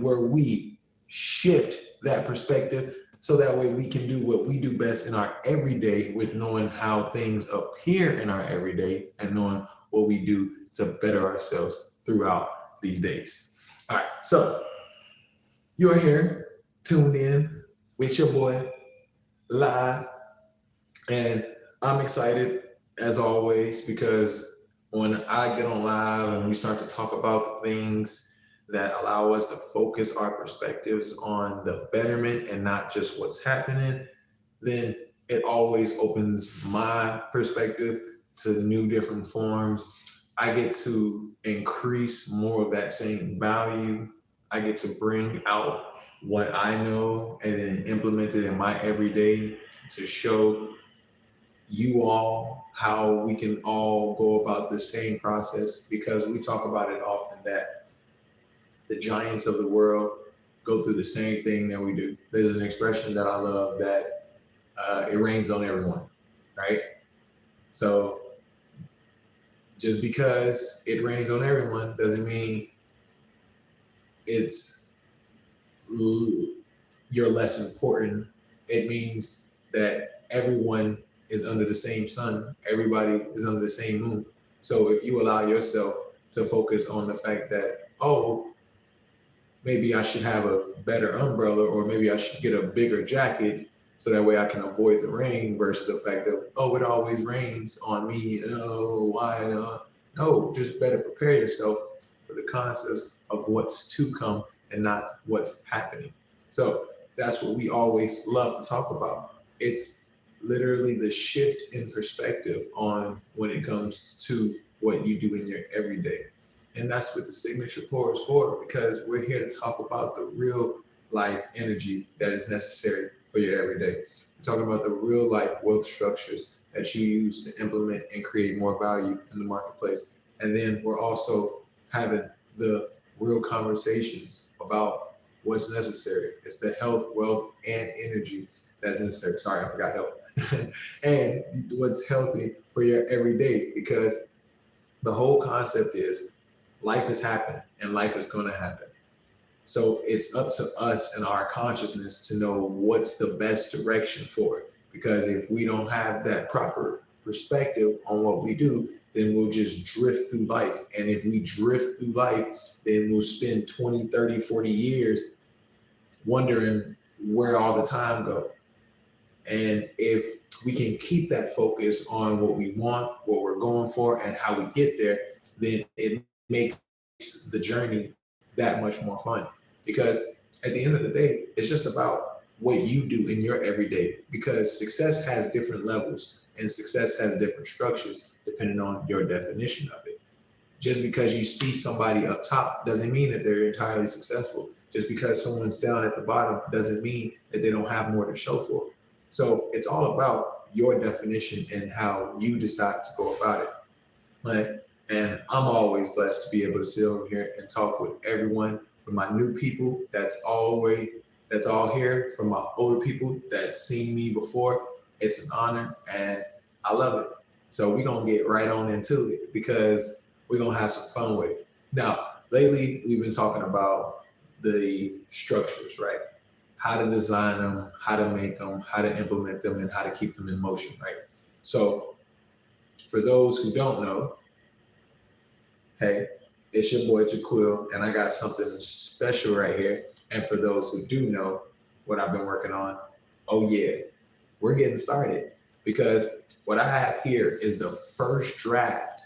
where we shift that perspective so that way we can do what we do best in our everyday with knowing how things appear in our everyday and knowing what we do to better ourselves throughout these days. All right, so you're here, tuned in with your boy live, and I'm excited as always because when I get on live and we start to talk about the things that allow us to focus our perspectives on the betterment and not just what's happening, then it always opens my perspective to new different forms. I get to increase more of that same value. I get to bring out what I know and then implement it in my everyday to show you all how we can all go about the same process, because we talk about it often that the giants of the world go through the same thing that we do. There's an expression that I love that it rains on everyone, right? So just because it rains on everyone doesn't mean it's you're less important. It means that everyone is under the same sun. Everybody is under the same moon. So if you allow yourself to focus on the fact that, oh, maybe I should have a better umbrella, or maybe I should get a bigger jacket so that way I can avoid the rain, versus the fact of, oh, it always rains on me. Oh, why? No, just better prepare yourself for the concepts of what's to come and not what's happening. So that's what we always love to talk about. It's literally the shift in perspective on when it comes to what you do in your everyday. And that's what the signature pour is for, because we're here to talk about the real life energy that is necessary for your everyday. We're talking about the real life wealth structures that you use to implement and create more value in the marketplace. And then we're also having the real conversations about what's necessary. It's the health, wealth, and energy that's necessary. Sorry, I forgot health. And what's healthy for your everyday, because the whole concept is life is happening and life is going to happen. So it's up to us and our consciousness to know what's the best direction for it. Because if we don't have that proper perspective on what we do, then we'll just drift through life. And if we drift through life, then we'll spend 20, 30, 40 years wondering where all the time goes. And if we can keep that focus on what we want, what we're going for, and how we get there, then it makes the journey that much more fun. Because at the end of the day, it's just about what you do in your everyday, because success has different levels and success has different structures depending on your definition of it. Just because you see somebody up top doesn't mean that they're entirely successful. Just because someone's down at the bottom doesn't mean that they don't have more to show for it. So it's all about your definition and how you decide to go about it. Right? And I'm always blessed to be able to sit over here and talk with everyone, from my new people that's all here, from my older people that's seen me before. It's an honor and I love it. So we're going to get right on into it, because we're going to have some fun with it. Now, lately we've been talking about the structures, right? How to design them, how to make them, how to implement them, and how to keep them in motion, right? So for those who don't know, hey, it's your boy Jocquill, and I got something special right here. And for those who do know what I've been working on, oh yeah, we're getting started, because what I have here is the first draft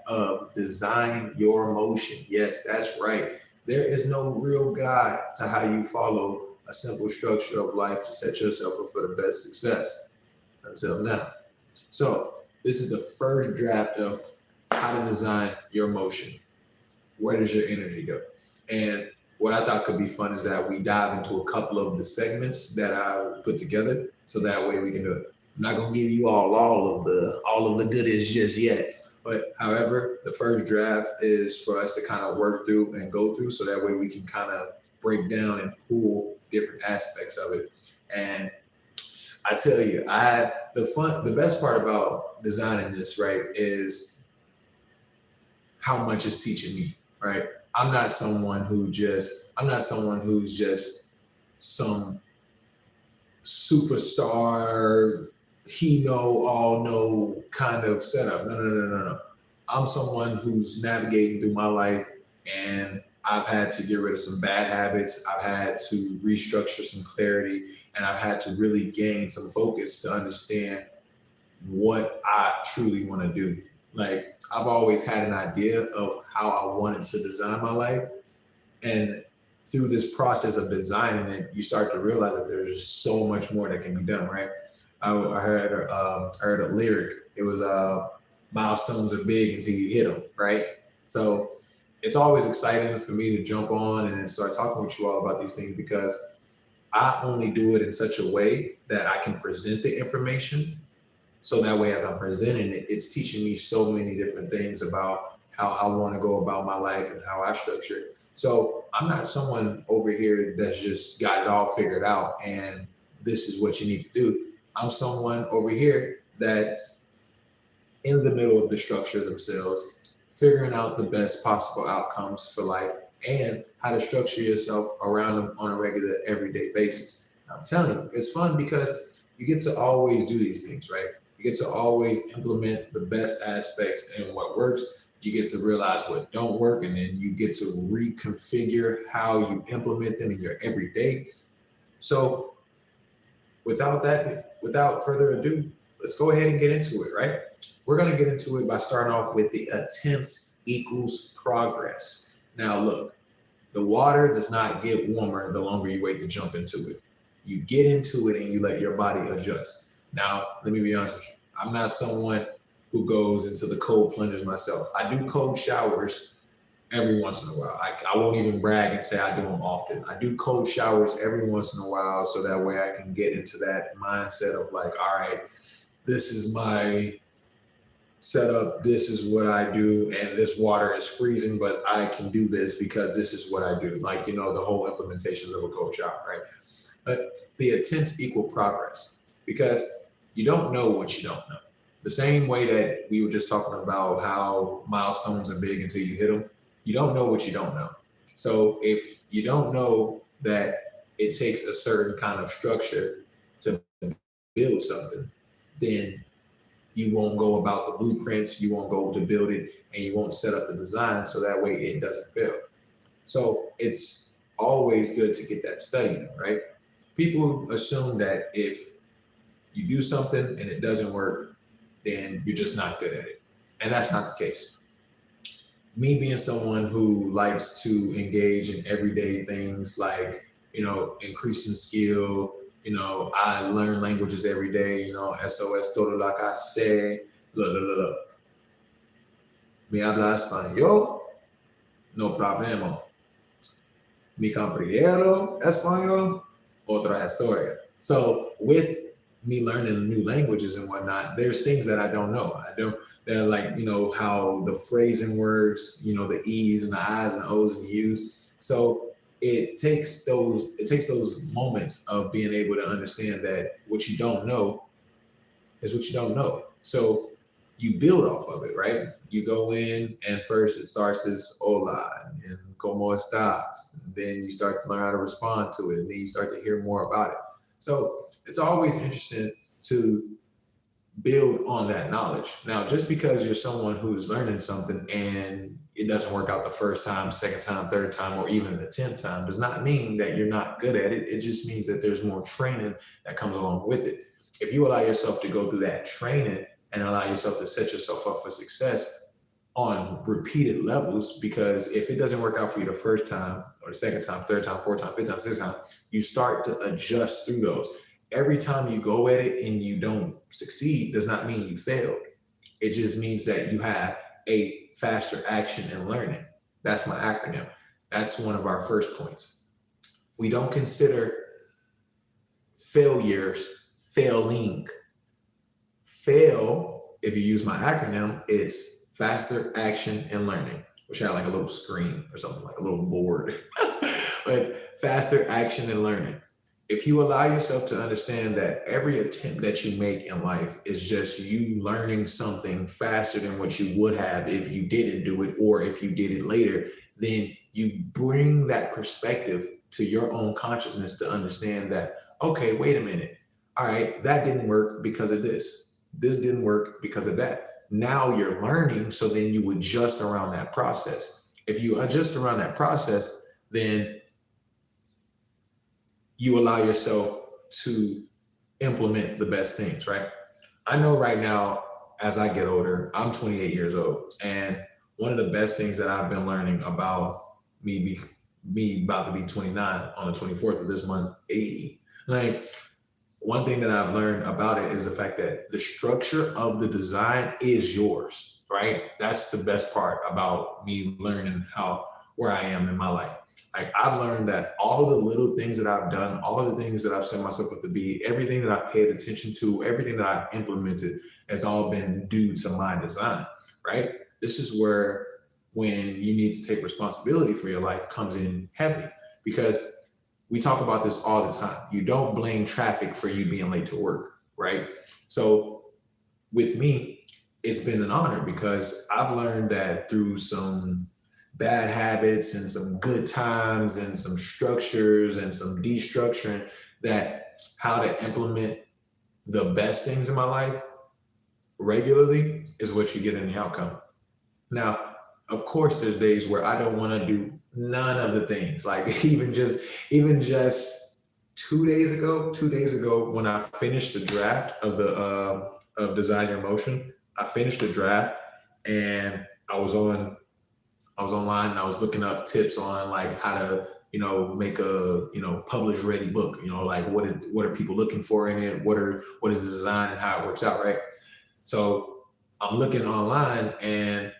of Design Your Motion. Yes, that's right. There is no real guide to how you follow a simple structure of life to set yourself up for the best success until now. So this is the first draft of how to design your motion. Where does your energy go? And what I thought could be fun is that we dive into a couple of the segments that I put together, so that way we can do it. I'm not gonna give you all of the goodies just yet, but however, the first draft is for us to kind of work through and go through, so that way we can kind of break down and pull different aspects of it. And I tell you, the best part about designing this, right, is how much it's teaching me, right? I'm not someone who just, I'm not someone who's just some superstar, he know, all know kind of setup. No, no, no, no, no. I'm someone who's navigating through my life, and I've had to get rid of some bad habits. I've had to restructure some clarity, and I've had to really gain some focus to understand what I truly want to do. Like, I've always had an idea of how I wanted to design my life, and through this process of designing it, you start to realize that there's just so much more that can be done, right? I heard a lyric. It was milestones are big until you hit them, right? So it's always exciting for me to jump on and then start talking with you all about these things, because I only do it in such a way that I can present the information. So that way, as I'm presenting it, it's teaching me so many different things about how I want to go about my life and how I structure it. So I'm not someone over here that's just got it all figured out and this is what you need to do. I'm someone over here that's in the middle of the structure themselves, figuring out the best possible outcomes for life and how to structure yourself around them on a regular, everyday basis. I'm telling you, it's fun because you get to always do these things, right? You get to always implement the best aspects and what works. You get to realize what don't work, and then you get to reconfigure how you implement them in your everyday. So without further ado, let's go ahead and get into it, right? We're going to get into it by starting off with the attempts equals progress. Now, look, the water does not get warmer the longer you wait to jump into it. You get into it and you let your body adjust. Now, let me be honest with you. I'm not someone who goes into the cold plunges myself. I do cold showers every once in a while. I won't even brag and say I do them often. I do cold showers every once in a while so that way I can get into that mindset of like, all right, this is my setup, this is what I do, and this water is freezing, but I can do this because this is what I do. Like, you know, the whole implementation of a cold shower, right? But the attempts equal progress, because you don't know what you don't know. The same way that we were just talking about how milestones are big until you hit them, you don't know what you don't know. So if you don't know that it takes a certain kind of structure to build something, then you won't go about the blueprints, you won't go to build it, and you won't set up the design so that way it doesn't fail. So it's always good to get that study in, right? People assume that if you do something and it doesn't work, then you're just not good at it. And that's not the case. Me being someone who likes to engage in everyday things like, you know, increasing skill, you know, I learn languages every day, you know, SOS todo lo que sé, look, look, look, look. Me habla español, no problema. Mi compañero español, otra historia. So with me learning new languages and whatnot, there's things that I don't know. I don't, they're like, you know, how the phrasing works, you know, the E's and the I's and the O's and the U's. So it takes those moments of being able to understand that what you don't know is what you don't know. So you build off of it, right? You go in and first it starts as hola and como estás. And then you start to learn how to respond to it. And then you start to hear more about it. So it's always interesting to build on that knowledge. Now, just because you're someone who's learning something and it doesn't work out the first time, second time, third time, or even the 10th time does not mean that you're not good at it. It just means that there's more training that comes along with it. If you allow yourself to go through that training and allow yourself to set yourself up for success on repeated levels, because if it doesn't work out for you the first time or the second time, third time, fourth time, fifth time, sixth time, you start to adjust through those. Every time you go at it and you don't succeed does not mean you failed. It just means that you have a faster action in learning. That's my acronym. That's one of our first points. We don't consider failures failing. Fail, if you use my acronym, it's faster action and learning, which I like a little screen or something, like a little board. But faster action and learning. If you allow yourself to understand that every attempt that you make in life is just you learning something faster than what you would have if you didn't do it, or if you did it later, then you bring that perspective to your own consciousness to understand that, okay, wait a minute. All right, that didn't work because of this. This didn't work because of that. Now you're learning, so then you adjust around that process. If you adjust around that process, then you allow yourself to implement the best things, right? I know right now, as I get older, I'm 28 years old, and one of the best things that I've been learning about me about to be 29 on the 24th of this month, like one thing that I've learned about it is the fact that the structure of the design is yours, right? That's the best part about me learning how where I am in my life. Like I've learned that all the little things that I've done, all the things that I've set myself up to be, everything that I've paid attention to, everything that I've implemented has all been due to my design, right? This is where when you need to take responsibility for your life comes in heavy because we talk about this all the time. You don't blame traffic for you being late to work, right? So with me, it's been an honor because I've learned that through some bad habits and some good times and some structures and some destructuring, that how to implement the best things in my life regularly is what you get in the outcome. Now, of course, there's days where I don't want to do none of the things. Like even just 2 days ago, when I finished the draft of the of Design Your Motion, I finished the draft and I was on I was online and I was looking up tips on like how to, make a, publish ready book, like what are people looking for in it? What is the design and how it works out, right? So I'm looking online and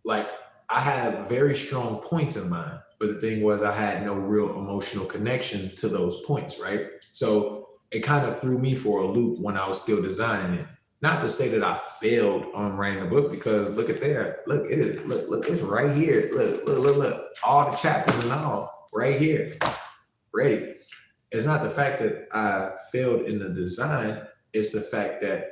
like I had very strong points in mind, but the thing was I had no real emotional connection to those points, right? So it kind of threw me for a loop when I was still designing it. Not to say that I failed on writing a book, because look at there, look, it is, look, it's right here. Look, all the chapters and all right here, ready. It's not the fact that I failed in the design, it's the fact that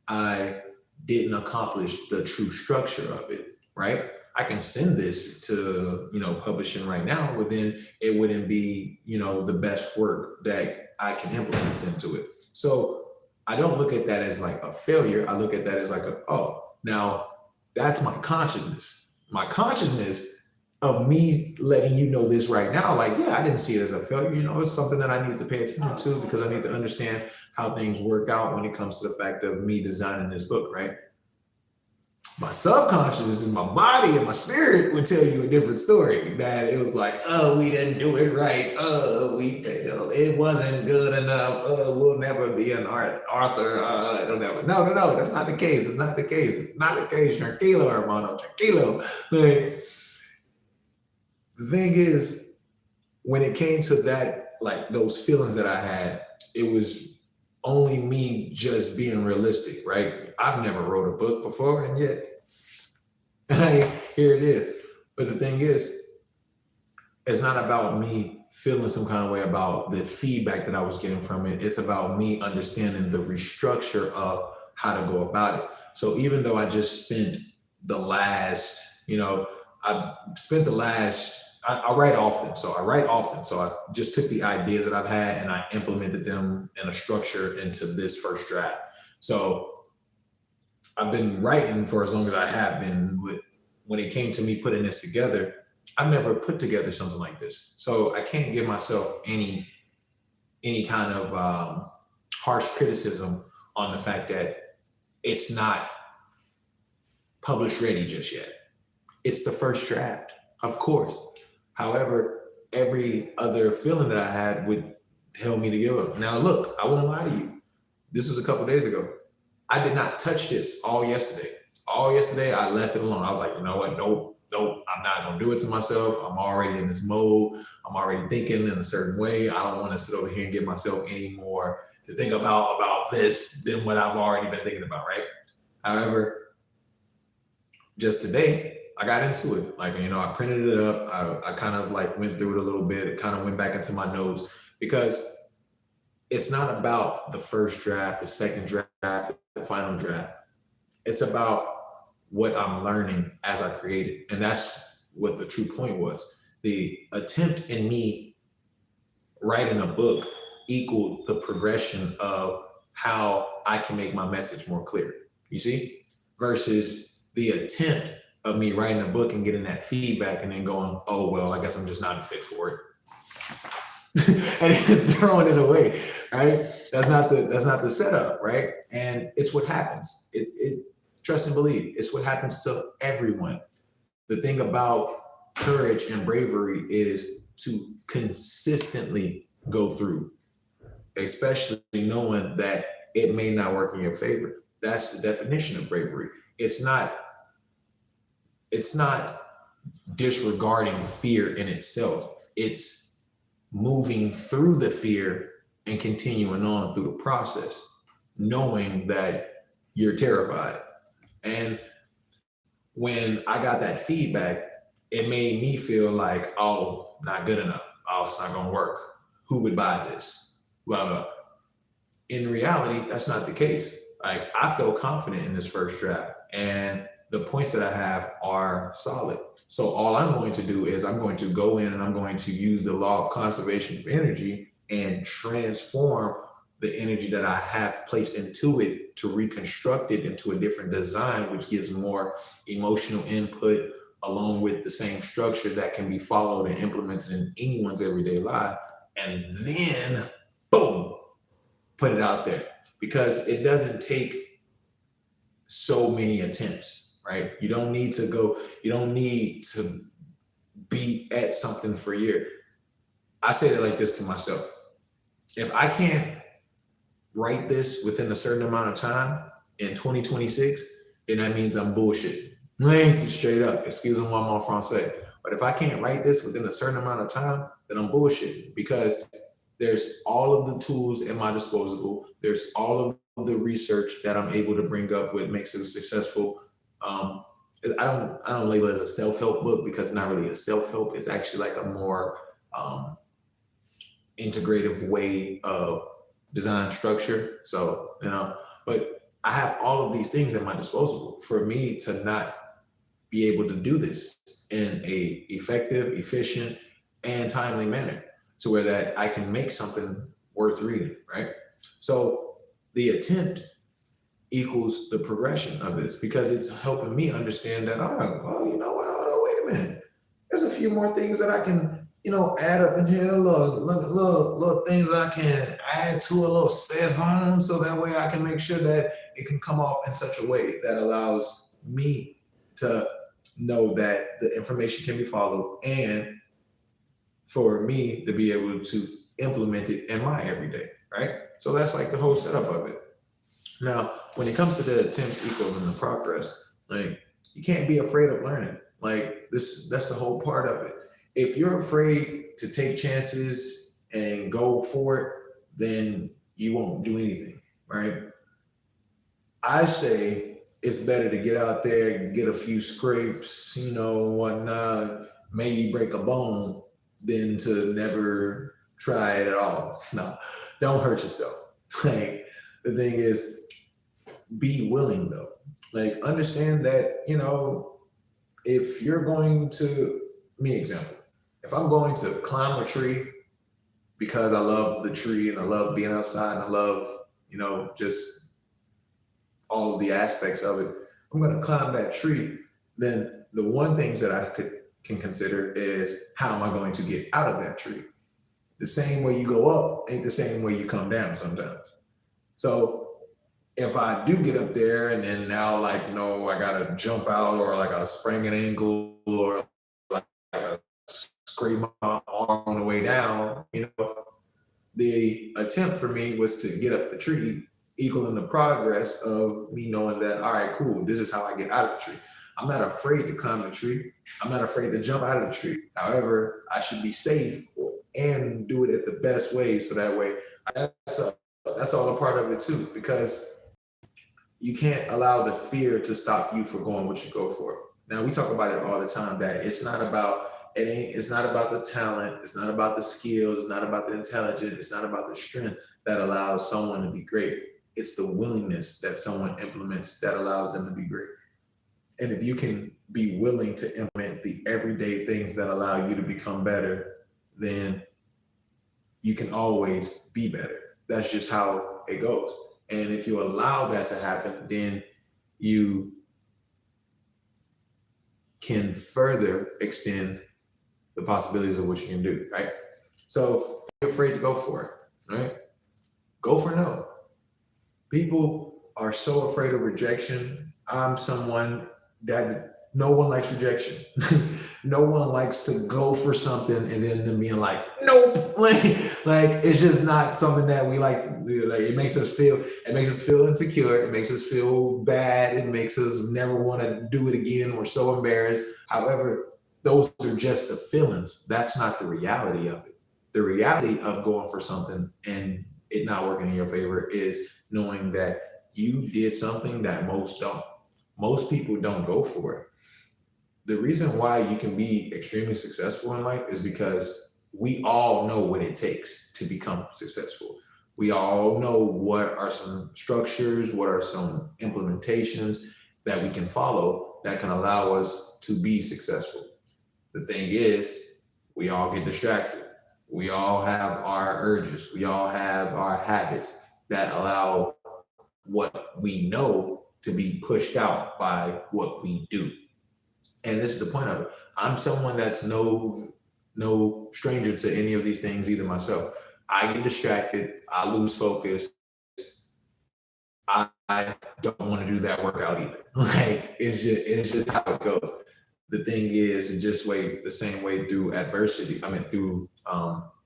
I didn't accomplish the true structure of it, right? I can send this to, publishing right now, but then it wouldn't be, the best work that I can implement into it. So I don't look at that as like a failure. I look at that as like now that's my consciousness. My consciousness of me letting you know this right now, like, yeah, I didn't see it as a failure. It's something that I need to pay attention to because I need to understand how things work out when it comes to the fact of me designing this book, right? My subconscious and my body and my spirit would tell you a different story. That it was like, oh, we didn't do it right. Oh, we failed. It wasn't good enough. Oh, we'll never be an author. It'll never. No. That's not the case. It's not the case. It's not the case. Tranquilo, hermano. Tranquilo. Like, the thing is, when it came to that, like those feelings that I had, it was only me just being realistic, right? I've never wrote a book before, and yet here it is. But the thing is, it's not about me feeling some kind of way about the feedback that I was getting from it. It's about me understanding the restructure of how to go about it. So even though I just spent the last, I write often. So I just took the ideas that I've had and I implemented them in a structure into this first draft. So I've been writing for as long as I have been. When it came to me putting this together, I've never put together something like this. So I can't give myself any kind of harsh criticism on the fact that it's not published ready just yet. It's the first draft, of course. However, every other feeling that I had would tell me to give up. Now, look, I won't lie to you. This was a couple days ago. I did not touch this all yesterday. All yesterday, I left it alone. I was like, you know what? Nope. I'm not going to do it to myself. I'm already in this mode. I'm already thinking in a certain way. I don't want to sit over here and give myself any more to think about this than what I've already been thinking about, right? However, just today, I got into it. Like, I printed it up. I kind of like went through it a little bit. It kind of went back into my notes because it's not about the first draft, the second draft, the final draft. It's about what I'm learning as I create it. And that's what the true point was. The attempt in me writing a book equaled the progression of how I can make my message more clear. You see? Versus the attempt of me writing a book and getting that feedback and then going, oh well, I guess I'm just not fit for it. And then throwing it away, right? That's not the setup, right? And it's what happens. It trust and believe, it's what happens to everyone. The thing about courage and bravery is to consistently go through, especially knowing that it may not work in your favor. That's the definition of bravery. It's not disregarding fear in itself. It's moving through the fear and continuing on through the process, knowing that you're terrified. And when I got that feedback, it made me feel like, oh, not good enough. Oh, it's not going to work. Who would buy this? Blah, blah. In reality, that's not the case. Like, I feel confident in this first draft, and the points that I have are solid. So all I'm going to do is I'm going to go in and I'm going to use the law of conservation of energy and transform the energy that I have placed into it to reconstruct it into a different design, which gives more emotional input along with the same structure that can be followed and implemented in anyone's everyday life. And then, boom, put it out there. Because it doesn't take so many attempts, right? You don't need to be at something for a year. I say it like this to myself. If I can't write this within a certain amount of time in 2026, then that means I'm bullshit. Like, straight up, excusez-moi mon français. But if I can't write this within a certain amount of time, then I'm bullshit, because there's all of the tools at my disposal. There's all of the research that I'm able to bring up what makes it successful. I don't label it a self-help book, because it's not really a self-help. It's actually like a more integrative way of design structure. So, but I have all of these things at my disposal for me to not be able to do this in a effective, efficient, and timely manner, to where that I can make something worth reading, right? So the attempt equals the progression of this, because it's helping me understand that, oh, well, you know what, hold on, wait a minute. There's a few more things that I can, add up in here, little things that I can add to a little saison, so that way I can make sure that it can come off in such a way that allows me to know that the information can be followed, and for me to be able to implement it in my everyday, right? So that's like the whole setup of it. Now, when it comes to the attempts equaling the progress, like, you can't be afraid of learning. Like, that's the whole part of it. If you're afraid to take chances and go for it, then you won't do anything, right? I say it's better to get out there and get a few scrapes, whatnot, maybe break a bone, than to never try it at all. No, don't hurt yourself. Like, the thing is, be willing though. Like, understand that, if you're going to, example, if I'm going to climb a tree because I love the tree and I love being outside and I love, just all of the aspects of it, I'm going to climb that tree. Then the one things that I can consider is, how am I going to get out of that tree? The same way you go up ain't the same way you come down sometimes. So if I do get up there and then now, like, I gotta jump out, or like I sprain an ankle, or like I scrape my arm on the way down, the attempt for me was to get up the tree, equaling the progress of me knowing that, all right, cool, this is how I get out of the tree. I'm not afraid to climb the tree. I'm not afraid to jump out of the tree. However, I should be safe and do it at the best way, so that way, that's all a part of it too, because you can't allow the fear to stop you from going what you go for. Now, we talk about it all the time, that it's not about the talent, it's not about the skills, it's not about the intelligence, it's not about the strength that allows someone to be great. It's the willingness that someone implements that allows them to be great. And if you can be willing to implement the everyday things that allow you to become better, then you can always be better. That's just how it goes. And if you allow that to happen, then you can further extend the possibilities of what you can do, right? So you're afraid to go for it, right? Go for no. People are so afraid of rejection. I'm someone that no one likes rejection. No one likes to go for something and then them being like, nope. Like it's just not something that we like to do. Like it makes us feel insecure. It makes us feel bad. It makes us never want to do it again. We're so embarrassed. However, those are just the feelings. That's not the reality of it. The reality of going for something and it not working in your favor is knowing that you did something that most don't. Most people don't go for it. The reason why you can be extremely successful in life is because we all know what it takes to become successful. We all know what are some structures, what are some implementations that we can follow that can allow us to be successful. The thing is, we all get distracted. We all have our urges. We all have our habits that allow what we know to be pushed out by what we do. And this is the point of it. I'm someone that's no stranger to any of these things either myself. I get distracted, I lose focus. I don't want to do that workout either. Like it's just how it goes. The thing is, it just the same way through adversity. I mean, through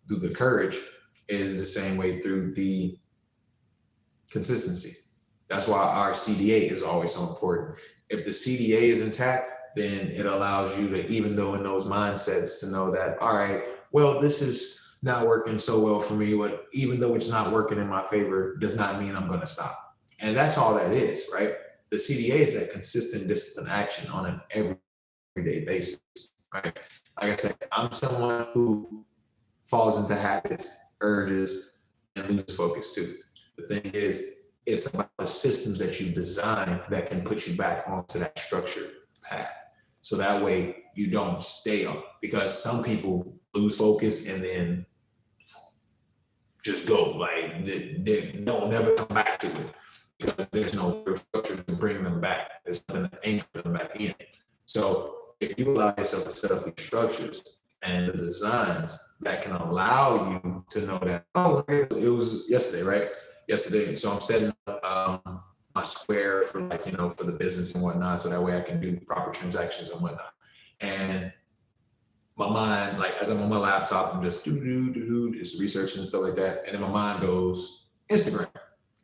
the courage is the same way through the consistency. That's why our CDA is always so important. If the CDA is intact, then it allows you to, even though in those mindsets, to know that, all right, well, this is not working so well for me, but even though it's not working in my favor, does not mean I'm going to stop. And that's all that is, right? The CDA is that consistent discipline action on an everyday basis, right? Like I said, I'm someone who falls into habits, urges, and loses focus too. The thing is, it's about the systems that you design that can put you back onto that structured path. So that way you don't stay on, because some people lose focus and then just go, like they don't never come back to it because there's no real structure to bring them back. There's nothing to anchor them back in. So if you allow yourself to set up these structures and the designs that can allow you to know that, oh, it was yesterday, right? Yesterday. So I'm setting up my square for for the business and whatnot. So that way I can do proper transactions and whatnot. And my mind, like as I'm on my laptop, I'm just just researching and stuff like that. And then my mind goes Instagram.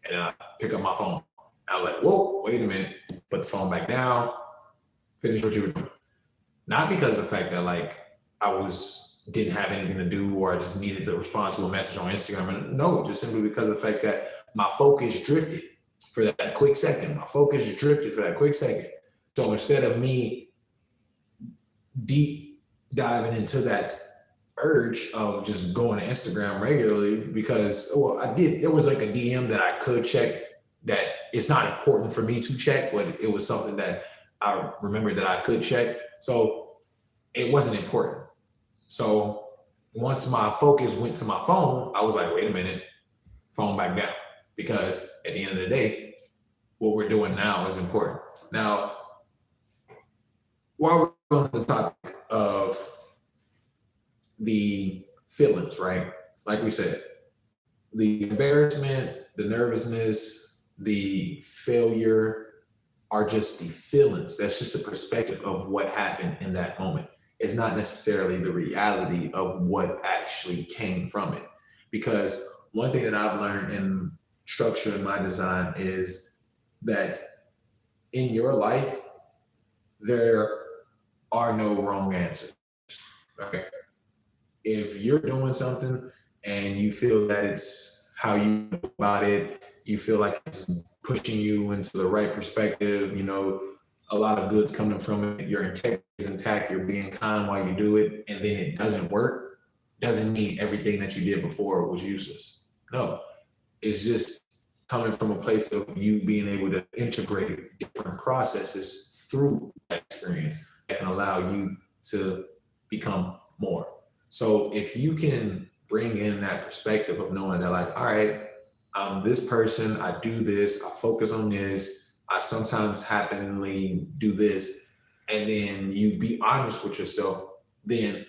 And then I pick up my phone. I was like, whoa, wait a minute. Put the phone back down. Finish what you were doing. Not because of the fact that I didn't have anything to do or I just needed to respond to a message on Instagram. No, just simply because of the fact that my focus drifted for that quick second. My focus drifted for that quick second. So instead of me deep diving into that urge of just going to Instagram regularly, because there was like a DM that I could check that it's not important for me to check, but it was something that I remembered that I could check. So it wasn't important. So once my focus went to my phone, I was like, wait a minute, phone back down. Because at the end of the day, what we're doing now is important. Now, while we're on the topic of the feelings, right? Like we said, the embarrassment, the nervousness, the failure are just the feelings. That's just the perspective of what happened in that moment. It's not necessarily the reality of what actually came from it. Because one thing that I've learned in structure in my design is that in your life, there are no wrong answers. Right? If you're doing something and you feel that it's how you know about it, you feel like it's pushing you into the right perspective, a lot of good's coming from it, your integrity is intact, you're being kind while you do it, and then it doesn't work, doesn't mean everything that you did before was useless. No, it's just coming from a place of you being able to integrate different processes through that experience that can allow you to become more. So if you can bring in that perspective of knowing that, like, all right, I'm this person, I do this, I focus on this, I sometimes happenly do this, and then you be honest with yourself, then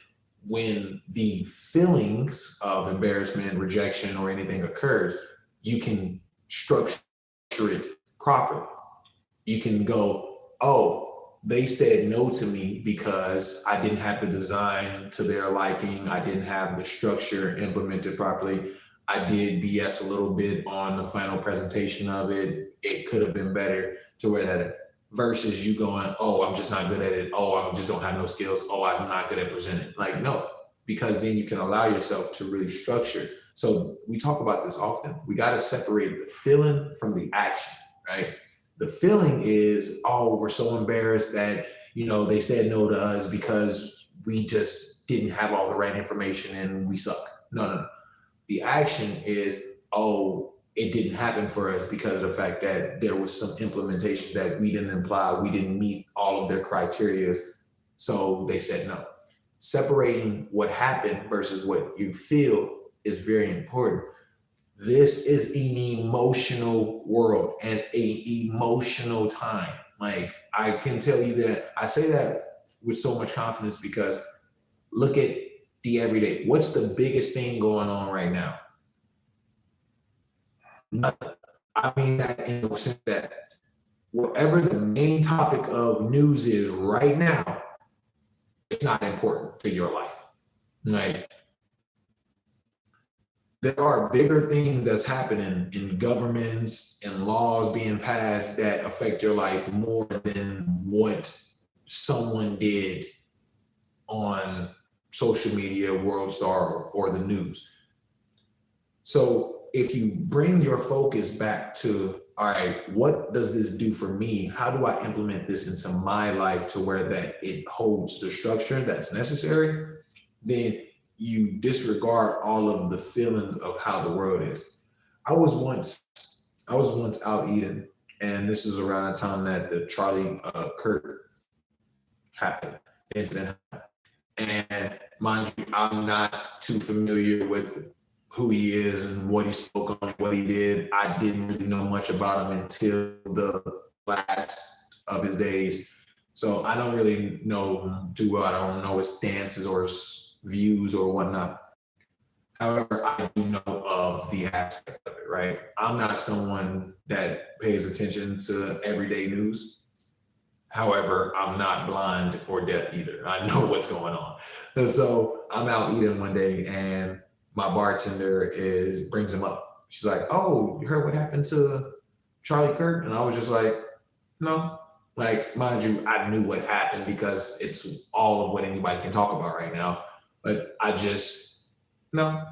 when the feelings of embarrassment, rejection, or anything occurs, you can structure it properly. You can go, oh, they said no to me because I didn't have the design to their liking. I didn't have the structure implemented properly. I did BS a little bit on the final presentation of it. It could have been better to where that versus you going, oh, I'm just not good at it. Oh, I just don't have no skills. Oh, I'm not good at presenting. Like, no, because then you can allow yourself to really structure. So we talk about this often. We got to separate the feeling from the action, right? The feeling is, oh, we're so embarrassed that, they said no to us because we just didn't have all the right information and we suck. No, no, no. The action is, oh, it didn't happen for us because of the fact that there was some implementation that we didn't imply, we didn't meet all of their criteria. So they said no. Separating what happened versus what you feel is very important. This is an emotional world and a emotional time. Like, I can tell you that I say that with so much confidence because look at the everyday. What's the biggest thing going on right now? Nothing. I mean that in the sense that whatever the main topic of news is right now, it's not important to your life. Like, there are bigger things that's happening in governments and laws being passed that affect your life more than what someone did on social media, World Star, or the news. So if you bring your focus back to, all right, what does this do for me? How do I implement this into my life to where that it holds the structure that's necessary? Then you disregard all of the feelings of how the world is. I was once out eating, and this is around the time that the Charlie Kirk happened, incident. And mind you, I'm not too familiar with who he is and what he spoke on and what he did. I didn't really know much about him until the last of his days. So I don't really know him too well. I don't know his stances or his views or whatnot. However, I do know of the aspect of it, right? I'm not someone that pays attention to everyday news. However, I'm not blind or deaf either. I know what's going on. And so I'm out eating one day and my bartender brings him up. She's like, oh, you heard what happened to Charlie Kirk? And I was just like, no. Like, mind you, I knew what happened because it's all of what anybody can talk about right now. But I just, no.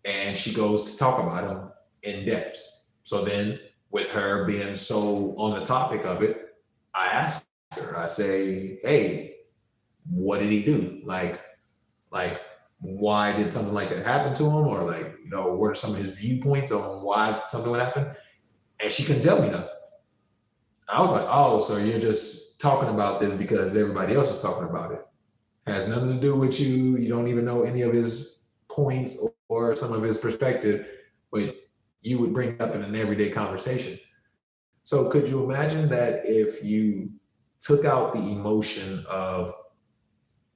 And she goes to talk about him in depth. So then, with her being so on the topic of it, I asked her, I say, hey, what did he do? Like, why did something like that happen to him? Or like, what are some of his viewpoints on why something would happen? And she couldn't tell me nothing. I was like, oh, so you're just talking about this because everybody else is talking about it. It has nothing to do with you. You don't even know any of his points or some of his perspective, but you would bring it up in an everyday conversation. So could you imagine that if you took out the emotion of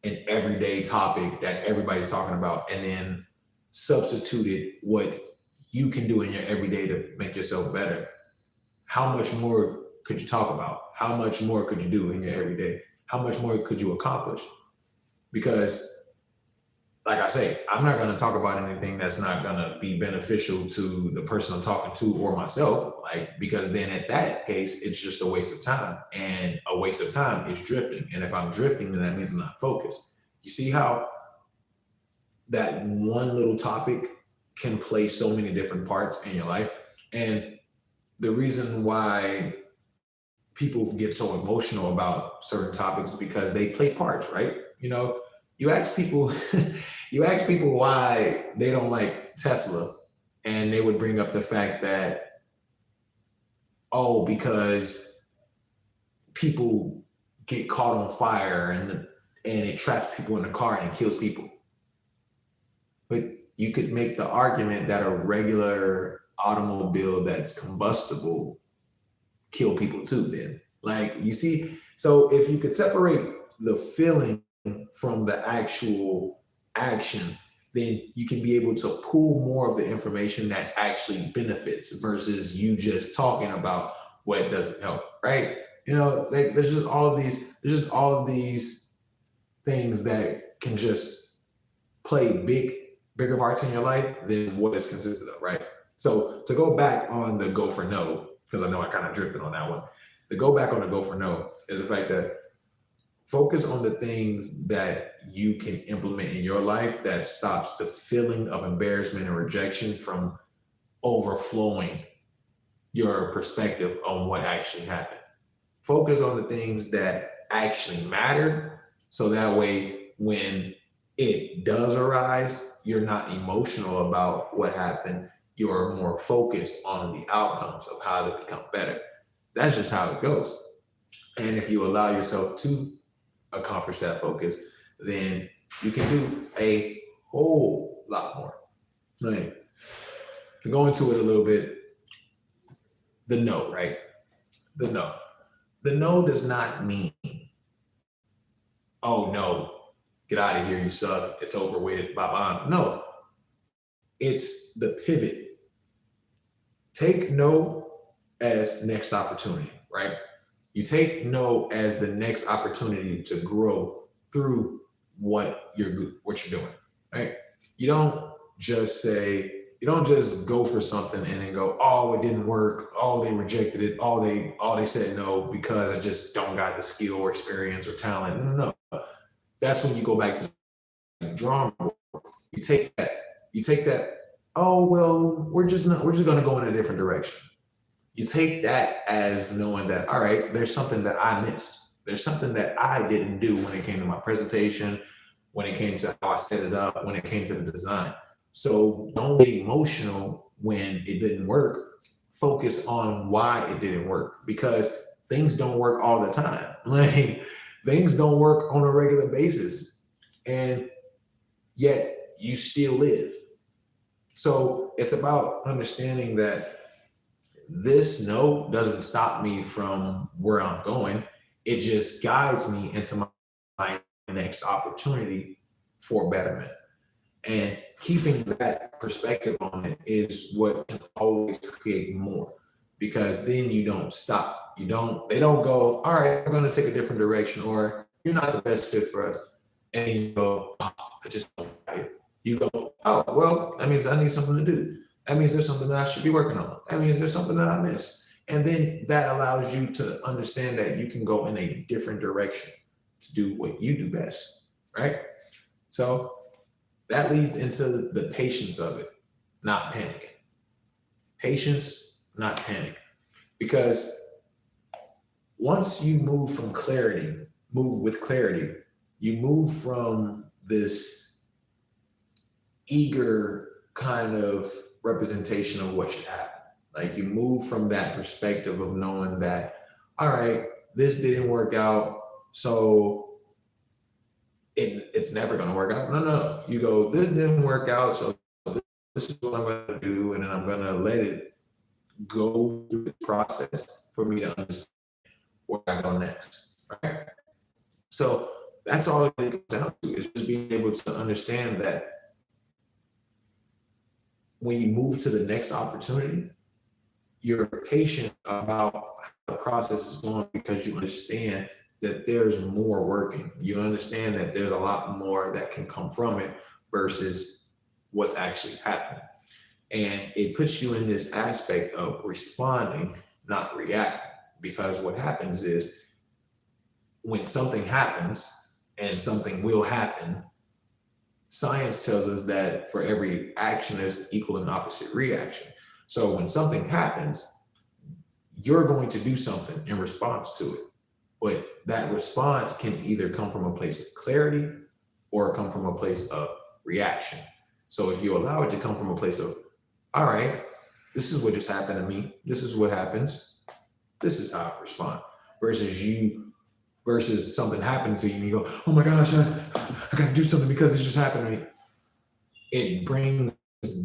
an everyday topic that everybody's talking about and then substituted what you can do in your everyday to make yourself better? How much more could you talk about? How much more could you do in your everyday? How much more could you accomplish? Because, like I say, I'm not going to talk about anything that's not going to be beneficial to the person I'm talking to or myself, because then at that case, it's just a waste of time. And a waste of time is drifting. And if I'm drifting, then that means I'm not focused. You see how that one little topic can play so many different parts in your life? And the reason why people get so emotional about certain topics is because they play parts, right? You ask people, you ask people why they don't like Tesla, and they would bring up the fact that, oh, because people get caught on fire, and and it traps people in the car and it kills people. But you could make the argument that a regular automobile that's combustible kill people too then. Like, you see, so if you could separate the feeling from the actual action, then you can be able to pull more of the information that actually benefits versus you just talking about what doesn't help, right? You know, like there's just all of these things that can just play bigger parts in your life than what it's consisted of, right? So to go back on the go for no, because I know I kind of drifted on that one. The go back on the go for no is the fact that focus on the things that you can implement in your life that stops the feeling of embarrassment and rejection from overflowing your perspective on what actually happened. Focus on the things that actually matter, so that way when it does arise, you're not emotional about what happened. You're more focused on the outcomes of how to become better. That's just how it goes. And if you allow yourself to accomplish that focus, then you can do a whole lot more. Like, to go into it a little bit, the no, right? The no. The no does not mean, oh no, get out of here, you suck, it's over with, bye bye. No, it's the pivot. Take no as next opportunity, right? You take no as the next opportunity to grow through what you're doing, right? You don't just say, you don't just go for something and then go, oh, it didn't work, oh, they rejected it, oh, they said no because I just don't got the skill or experience or talent. No. That's when you go back to the drawing board. You take that, oh well, we're just gonna go in a different direction. You take that as knowing that, all right, there's something that I missed. There's something that I didn't do when it came to my presentation, when it came to how I set it up, when it came to the design. So don't get emotional when it didn't work. Focus on why it didn't work, because things don't work all the time. Like, things don't work on a regular basis, and yet you still live. So it's about understanding that this no doesn't stop me from where I'm going. It just guides me into my next opportunity for betterment. And keeping that perspective on it is what can always create more, because then you don't stop. They don't go, all right, I'm going to take a different direction, or you're not the best fit for us. And you go, oh, I just don't like it. You go, oh, well, that means I need something to do. That means there's something that I should be working on. That means there's something that I missed. And then that allows you to understand that you can go in a different direction to do what you do best, right? So that leads into the patience of it, not panicking. Patience, not panic. Because once you move with clarity, you move from this eager kind of representation of what should happen. Like, you move from that perspective of knowing that, all right, this didn't work out, so it's never going to work out. No. You go, this didn't work out, so this is what I'm going to do, and then I'm going to let it go through the process for me to understand where I go next, right? So that's all it comes down to, is just being able to understand that when you move to the next opportunity, you're patient about how the process is going, because you understand that there's more working. You understand that there's a lot more that can come from it versus what's actually happening. And it puts you in this aspect of responding, not reacting. Because what happens is, when something happens, and something will happen, science tells us that for every action, there's equal and opposite reaction. So when something happens, you're going to do something in response to it. But that response can either come from a place of clarity or come from a place of reaction. So if you allow it to come from a place of, all right, this is what just happened to me, this is what happens, this is how I respond, versus you versus something happened to you and you go, oh my gosh, I got to do something because it just happened to me. It brings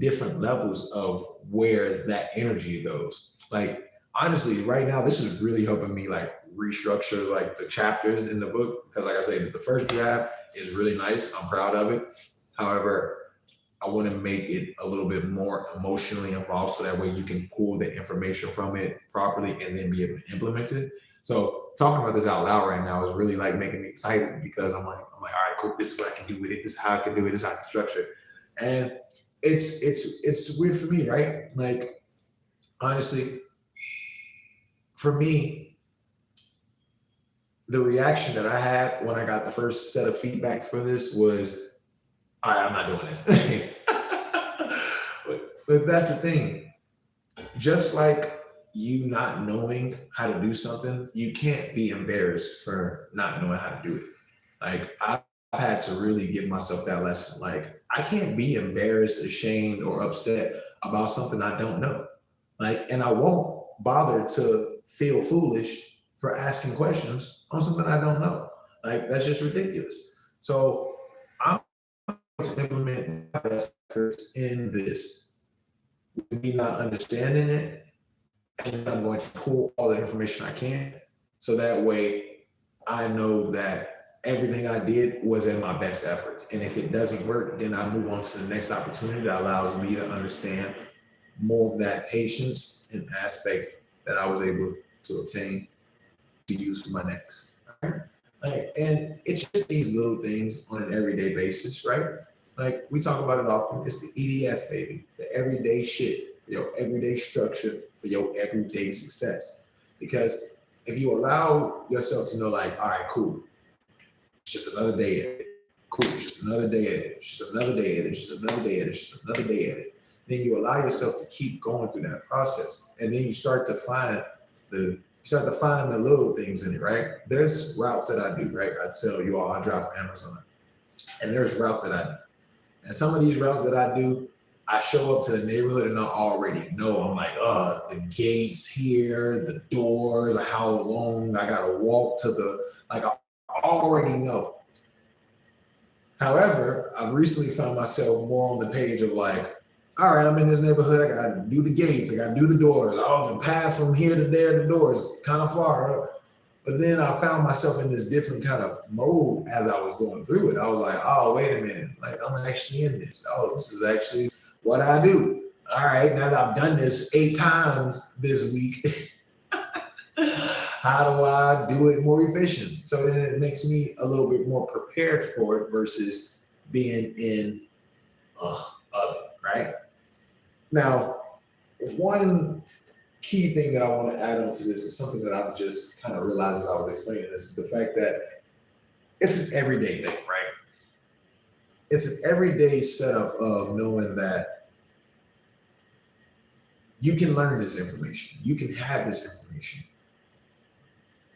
different levels of where that energy goes. Like honestly, right now, this is really helping me like restructure like the chapters in the book because, like I said, the first draft is really nice. I'm proud of it. However, I want to make it a little bit more emotionally involved so that way you can pull the information from it properly and then be able to implement it. So talking about this out loud right now is really like making me excited because I'm like, all right, cool. This is what I can do with it. This is how I can do it. This is how I can structure it. And it's weird for me, right? Like honestly, for me, the reaction that I had when I got the first set of feedback for this was, all right, I'm not doing this. but that's the thing. Just like you not knowing how to do something, you can't be embarrassed for not knowing how to do it. Like I've had to really give myself that lesson. Like I can't be embarrassed, ashamed, or upset about something I don't know. Like, and I won't bother to feel foolish for asking questions on something I don't know. Like that's just ridiculous. So I'm going to implement my best efforts in this. Me not understanding it, and I'm going to pull all the information I can so that way I know that everything I did was in my best efforts. And if it doesn't work, then I move on to the next opportunity that allows me to understand more of that patience and aspect that I was able to obtain to use for my next. Right? Like, and it's just these little things on an everyday basis, right? Like we talk about it often. It's the EDS, baby, the everyday shit, your everyday structure for your everyday success. Because if you allow yourself to know, like, all right, cool, it's just another day at it. Cool, it's just another day at it. It's just another day at it. It's just another day at it. It's just another day at it. Then you allow yourself to keep going through that process, and then you start to find the little things in it, right? There's routes that I do, right? I tell you all I drive for Amazon, and there's routes that I do. And some of these routes that I do, I show up to the neighborhood and I already know. I'm like, the gates here, the doors, how long I gotta walk to like I already know. However, I've recently found myself more on the page of like, all right, I'm in this neighborhood, I gotta do the gates, I gotta do the doors. Oh, the path from here to there, the doors kind of far. But then I found myself in this different kind of mode as I was going through it. I was like, oh, wait a minute. Like, I'm actually in this. Oh, this is actually what I do. All right, now that I've done this 8 times this week, how do I do it more efficient? So then it makes me a little bit more prepared for it versus being in of it, right? Now, one key thing that I want to add on to this is something that I've just kind of realized as I was explaining this is the fact that it's an everyday thing, right? It's an everyday setup of knowing that you can learn this information, you can have this information.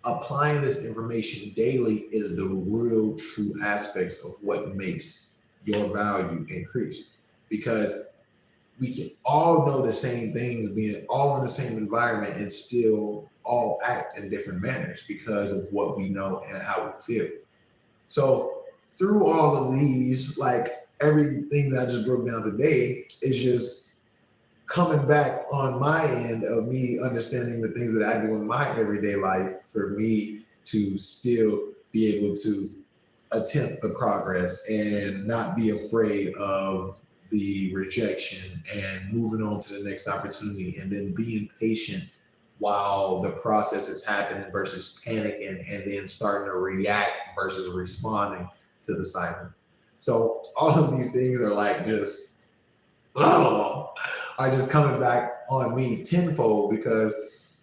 Applying this information daily is the real true aspects of what makes your value increase because we can all know the same things, being all in the same environment and still all act in different manners because of what we know and how we feel. So through all of these, like everything that I just broke down today is just coming back on my end of me understanding the things that I do in my everyday life for me to still be able to attempt the progress and not be afraid of the rejection and moving on to the next opportunity and then being patient while the process is happening versus panicking and then starting to react versus responding to the cycle. So all of these things are like just are just coming back on me tenfold because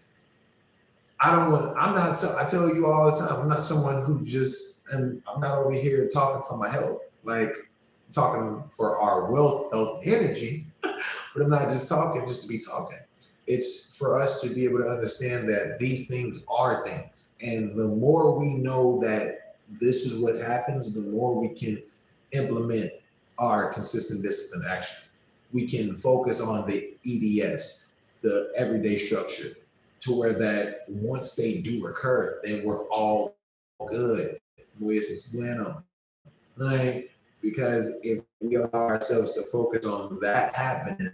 I'm not, I tell you all the time, I'm not someone who just, and I'm not over here talking for my health. Like, I'm talking for our wealth, health, and energy, but I'm not just talking just to be talking. It's for us to be able to understand that these things are things. And the more we know that this is what happens, the more we can implement our consistent discipline action. We can focus on the EDS, the everyday structure, to where that once they do occur, then we're all good. Muy es bueno. Like, because if we allow ourselves to focus on that happening,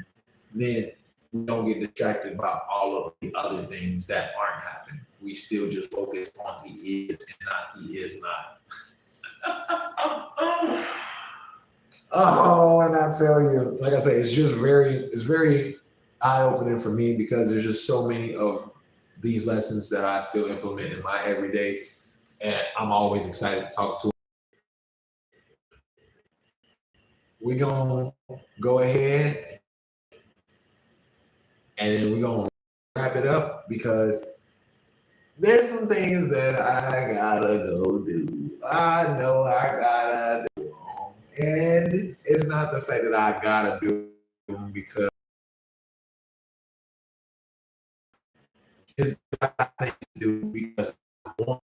then we don't get distracted by all of the other things that aren't happening. We still just focus on he is and not he is not. Oh, and I tell you, like I say, it's very eye-opening for me because there's just so many of these lessons that I still implement in my everyday, and I'm always excited to talk to. We're gonna go ahead and then we're gonna wrap it up because there's some things that I gotta go do. I know I gotta do them. And it's not the fact that I gotta do them because it's got things to do because I want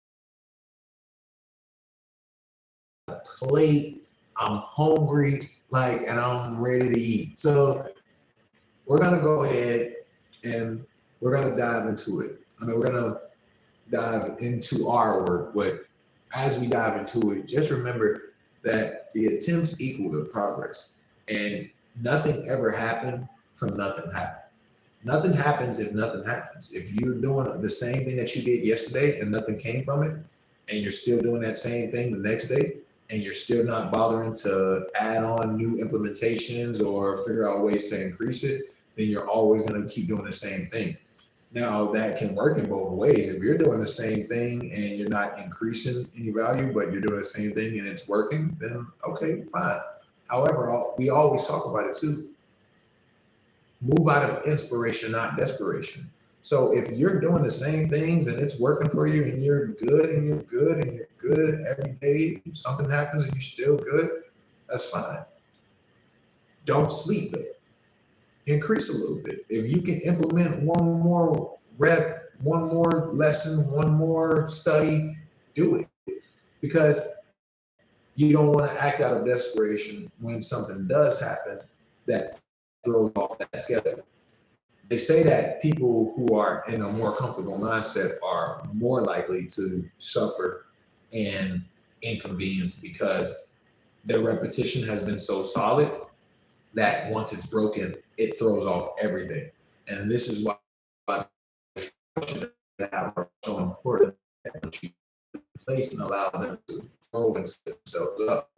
to play, I'm hungry, like, and I'm ready to eat. So we're gonna go ahead and we're gonna dive into it. I mean, we're gonna dive into our work, but as we dive into it, just remember that the attempts equal the progress, and nothing ever happened from nothing happened. Nothing happens if nothing happens. If you're doing the same thing that you did yesterday and nothing came from it, and you're still doing that same thing the next day, and you're still not bothering to add on new implementations or figure out ways to increase it, then you're always going to keep doing the same thing. Now, that can work in both ways. If you're doing the same thing and you're not increasing any value, but you're doing the same thing and it's working, then okay, fine. However, we always talk about it too. Move out of inspiration, not desperation. So if you're doing the same things and it's working for you and you're good and you're good and you're good every day, something happens and you're still good, that's fine. Don't sleep though. Increase a little bit. If you can implement one more rep, one more lesson, one more study, do it. Because you don't want to act out of desperation when something does happen that throws off that schedule. They say that people who are in a more comfortable mindset are more likely to suffer and inconvenience because their repetition has been so solid that once it's broken, it throws off everything. And this is why are so important that you place and allow them to grow and set themselves up.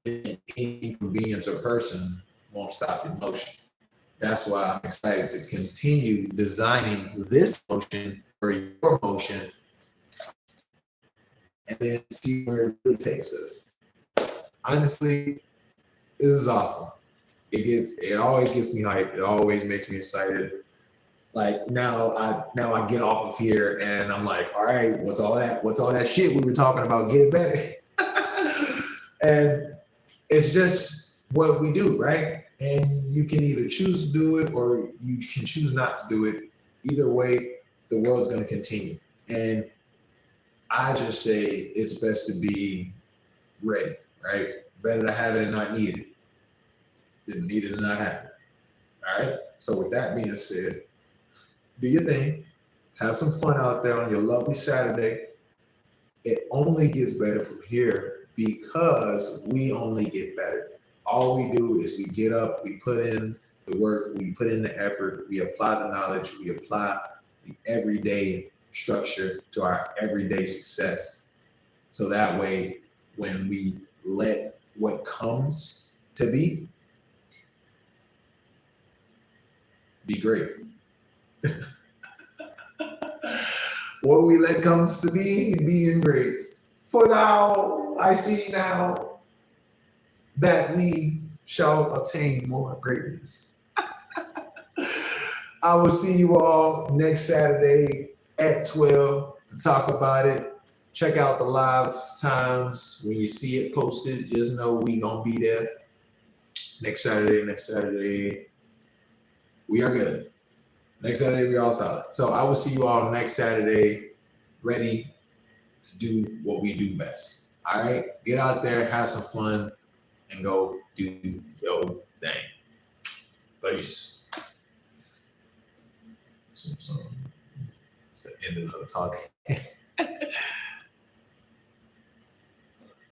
Any inconvenience or person won't stop your motion. That's why I'm excited to continue designing this motion for your motion and then see where it really takes us. Honestly, this is awesome. It always gets me hyped. It always makes me excited. Like now I get off of here and I'm like, all right, what's all that? What's all that shit we were talking about? Get it better. And it's just what we do, right? And you can either choose to do it or you can choose not to do it. Either way, the world's going to continue. And I just say it's best to be ready, right? Better to have it and not need it than need it and not have it. All right. So with that being said, do your thing. Have some fun out there on your lovely Saturday. It only gets better from here because we only get better. All we do is we get up, we put in the work, we put in the effort, we apply the knowledge, we apply the everyday structure to our everyday success. So that way, when we let what comes to be great. What we let comes to be, being great. For now, I see now that we shall obtain more greatness. I will see you all next Saturday at 12 to talk about it. Check out the live times. When you see it posted, just know we gonna be there. Next Saturday, we are good. Next Saturday, we all solid. So I will see you all next Saturday, ready to do what we do best. All right? Get out there, have some fun, and go do your thing. Peace. So, it's the end of the talk.